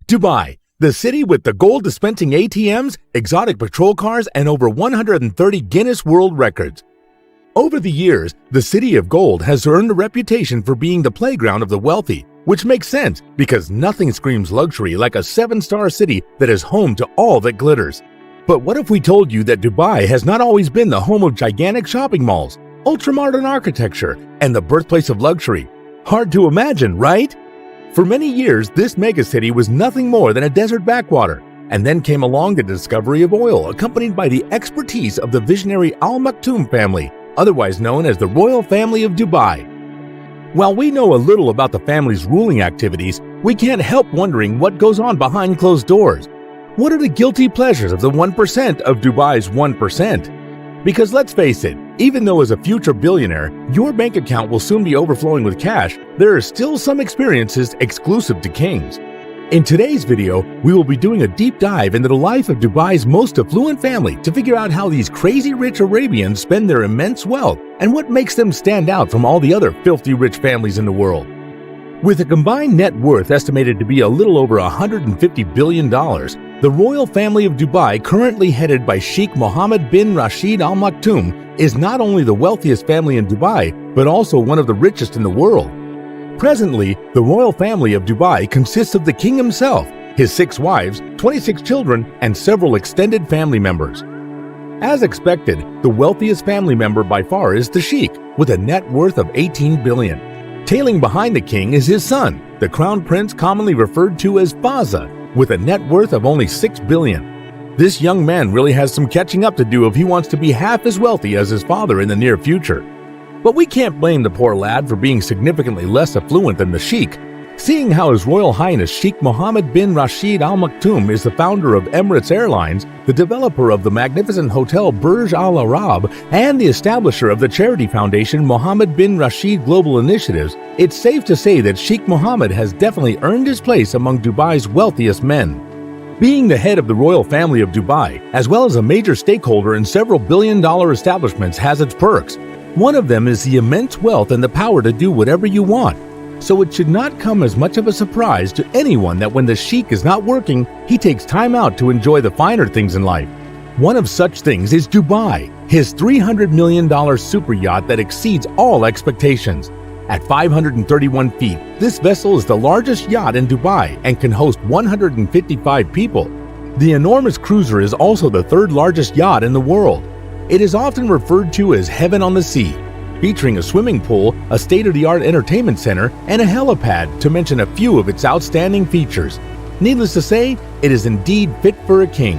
Dubai, the city with the gold-dispensing ATMs, exotic patrol cars, and over 130 Guinness World Records. Over the years, the City of Gold has earned a reputation for being the playground of the wealthy, which makes sense because nothing screams luxury like a 7-star city that is home to all that glitters. But what if we told you that Dubai has not always been the home of gigantic shopping malls, ultra-modern architecture, and the birthplace of luxury? Hard to imagine, right? For many years, this megacity was nothing more than a desert backwater, and then came along the discovery of oil, accompanied by the expertise of the visionary Al Maktoum family, otherwise known as the Royal Family of Dubai. While we know a little about the family's ruling activities, we can't help wondering what goes on behind closed doors. What are the guilty pleasures of the 1% of Dubai's 1%? Because let's face it, even though as a future billionaire, your bank account will soon be overflowing with cash, there are still some experiences exclusive to kings. In today's video, we will be doing a deep dive into the life of Dubai's most affluent family to figure out how these crazy rich Arabians spend their immense wealth and what makes them stand out from all the other filthy rich families in the world. With a combined net worth estimated to be a little over $150 billion, the Royal Family of Dubai, currently headed by Sheikh Mohammed bin Rashid Al Maktoum, is not only the wealthiest family in Dubai, but also one of the richest in the world. Presently, the Royal Family of Dubai consists of the king himself, his 6 wives, 26 children, and several extended family members. As expected, the wealthiest family member by far is the Sheikh, with a net worth of $18 billion. Tailing behind the king is his son, the Crown Prince commonly referred to as Faza, with a net worth of only $6 billion. This young man really has some catching up to do if he wants to be half as wealthy as his father in the near future. But we can't blame the poor lad for being significantly less affluent than the Sheikh. Seeing how His Royal Highness Sheikh Mohammed bin Rashid Al Maktoum is the founder of Emirates Airlines, the developer of the magnificent hotel Burj Al Arab, and the establisher of the charity foundation Mohammed bin Rashid Global Initiatives, it's safe to say that Sheikh Mohammed has definitely earned his place among Dubai's wealthiest men. Being the head of the Royal Family of Dubai, as well as a major stakeholder in several billion-dollar establishments, has its perks. One of them is the immense wealth and the power to do whatever you want. So it should not come as much of a surprise to anyone that when the Sheikh is not working, he takes time out to enjoy the finer things in life. One of such things is Dubai, his $300 million super yacht that exceeds all expectations. At 531 feet, this vessel is the largest yacht in Dubai and can host 155 people. The enormous cruiser is also the 3rd largest yacht in the world. It is often referred to as Heaven on the Sea, featuring a swimming pool, a state-of-the-art entertainment center, and a helipad, to mention a few of its outstanding features. Needless to say, it is indeed fit for a king.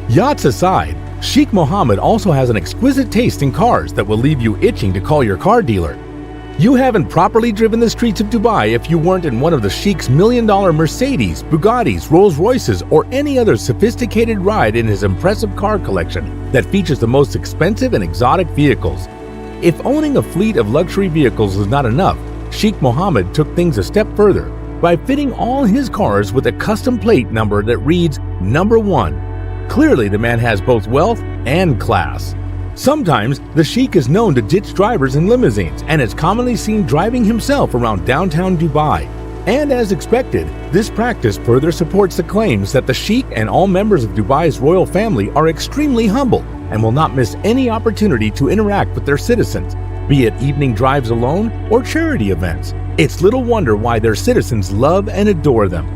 Yachts aside, Sheikh Mohammed also has an exquisite taste in cars that will leave you itching to call your car dealer. You haven't properly driven the streets of Dubai if you weren't in one of the Sheikh's million-dollar Mercedes, Bugattis, Rolls-Royces, or any other sophisticated ride in his impressive car collection that features the most expensive and exotic vehicles. If owning a fleet of luxury vehicles is not enough, Sheikh Mohammed took things a step further by fitting all his cars with a custom plate number that reads Number 1. Clearly, the man has both wealth and class. Sometimes, the Sheikh is known to ditch drivers in limousines and is commonly seen driving himself around downtown Dubai. And as expected, this practice further supports the claims that the Sheikh and all members of Dubai's royal family are extremely humble and will not miss any opportunity to interact with their citizens, be it evening drives alone or charity events. It's little wonder why their citizens love and adore them.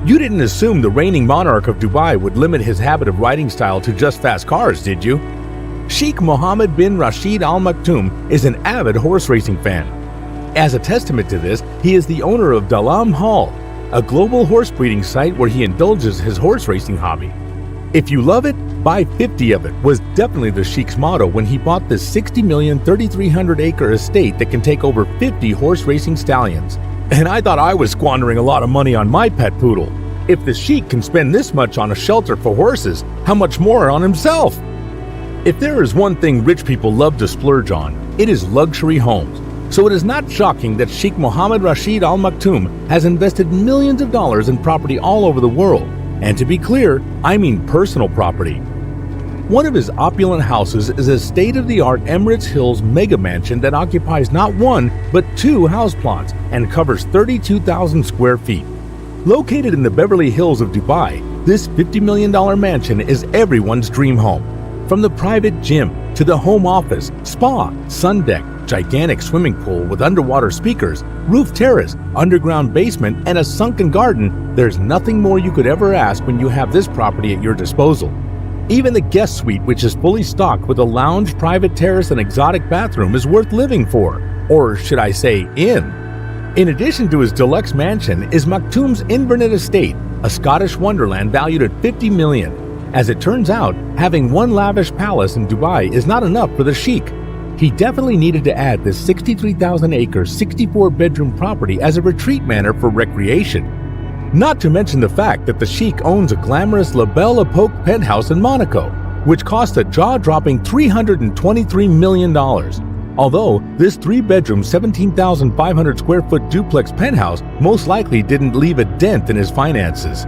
You didn't assume the reigning monarch of Dubai would limit his habit of riding style to just fast cars, did you? Sheikh Mohammed bin Rashid Al Maktoum is an avid horse racing fan. As a testament to this, he is the owner of Dalam Hall, a global horse breeding site where he indulges his horse racing hobby. If you love it, buy 50 of it was definitely the Sheikh's motto when he bought this 60 million 3,300 acre estate that can take over 50 horse racing stallions. And I thought I was squandering a lot of money on my pet poodle. If the Sheikh can spend this much on a shelter for horses, how much more on himself? If there is one thing rich people love to splurge on, it is luxury homes. So it is not shocking that Sheikh Mohammed Rashid Al Maktoum has invested millions of dollars in property all over the world. And to be clear, I mean personal property. One of his opulent houses is a state-of-the-art Emirates Hills mega mansion that occupies not 1, but 2 house plots and covers 32,000 square feet. Located in the Beverly Hills of Dubai, this $50 million mansion is everyone's dream home. From the private gym to the home office, spa, sun deck, gigantic swimming pool with underwater speakers, roof terrace, underground basement, and a sunken garden, there's nothing more you could ever ask when you have this property at your disposal. Even the guest suite, which is fully stocked with a lounge, private terrace, and exotic bathroom, is worth living for. Or should I say, in. In addition to his deluxe mansion is Maktoum's Inverness estate, a Scottish wonderland valued at $50 million. As it turns out, having one lavish palace in Dubai is not enough for the Sheikh. He definitely needed to add this 63,000-acre, 64-bedroom property as a retreat manor for recreation. Not to mention the fact that the Sheikh owns a glamorous La Belle Epoque penthouse in Monaco, which cost a jaw-dropping $323 million. Although this 3-bedroom, 17,500-square-foot duplex penthouse most likely didn't leave a dent in his finances.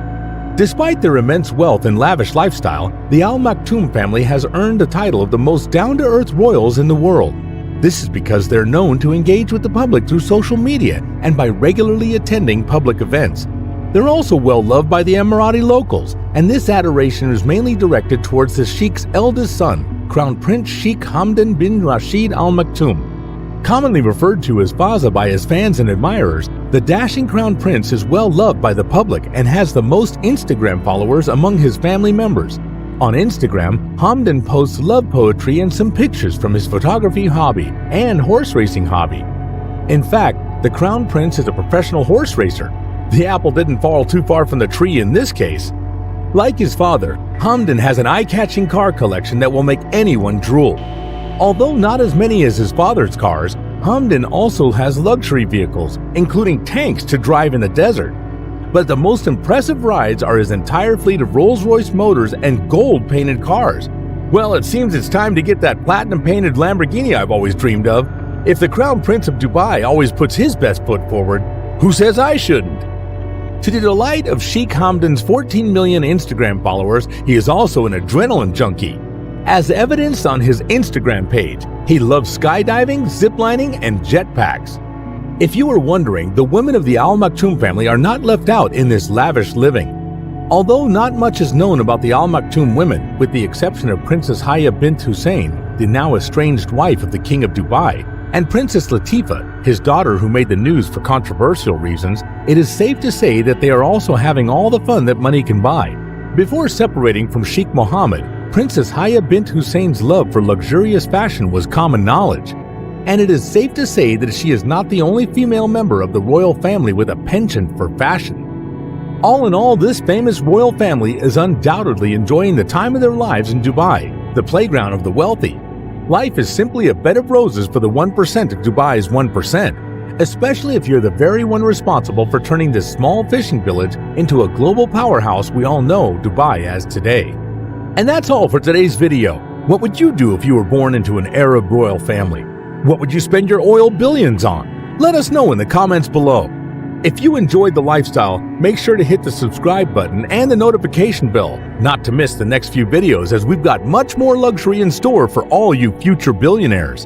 Despite their immense wealth and lavish lifestyle, the Al Maktoum family has earned the title of the most down-to-earth royals in the world. This is because they're known to engage with the public through social media and by regularly attending public events. They're also well loved by the Emirati locals, and this adoration is mainly directed towards the Sheikh's eldest son, Crown Prince Sheikh Hamdan bin Rashid Al Maktoum. Commonly referred to as Faza by his fans and admirers, the dashing Crown Prince is well loved by the public and has the most Instagram followers among his family members. On Instagram, Hamdan posts love poetry and some pictures from his photography hobby and horse racing hobby. In fact, the Crown Prince is a professional horse racer. The apple didn't fall too far from the tree in this case. Like his father, Hamdan has an eye-catching car collection that will make anyone drool. Although not as many as his father's cars, Hamdan also has luxury vehicles, including tanks to drive in the desert. But the most impressive rides are his entire fleet of Rolls-Royce motors and gold-painted cars. Well, it seems it's time to get that platinum-painted Lamborghini I've always dreamed of. If the Crown Prince of Dubai always puts his best foot forward, who says I shouldn't? To the delight of Sheikh Hamdan's 14 million Instagram followers, he is also an adrenaline junkie. As evidenced on his Instagram page, he loves skydiving, ziplining, and jetpacks. If you were wondering, the women of the Al Maktoum family are not left out in this lavish living. Although not much is known about the Al Maktoum women, with the exception of Princess Haya bint Hussein, the now estranged wife of the King of Dubai, and Princess Latifa, his daughter who made the news for controversial reasons, it is safe to say that they are also having all the fun that money can buy. Before separating from Sheikh Mohammed, Princess Haya bint Hussein's love for luxurious fashion was common knowledge. And it is safe to say that she is not the only female member of the royal family with a penchant for fashion. All in all, this famous royal family is undoubtedly enjoying the time of their lives in Dubai, the playground of the wealthy. Life is simply a bed of roses for the 1% of Dubai's 1%, especially if you're the very one responsible for turning this small fishing village into a global powerhouse we all know Dubai as today. And that's all for today's video. What would you do if you were born into an Arab royal family? What would you spend your oil billions on? Let us know in the comments below. If you enjoyed the lifestyle, make sure to hit the subscribe button and the notification bell, not to miss the next few videos as we've got much more luxury in store for all you future billionaires.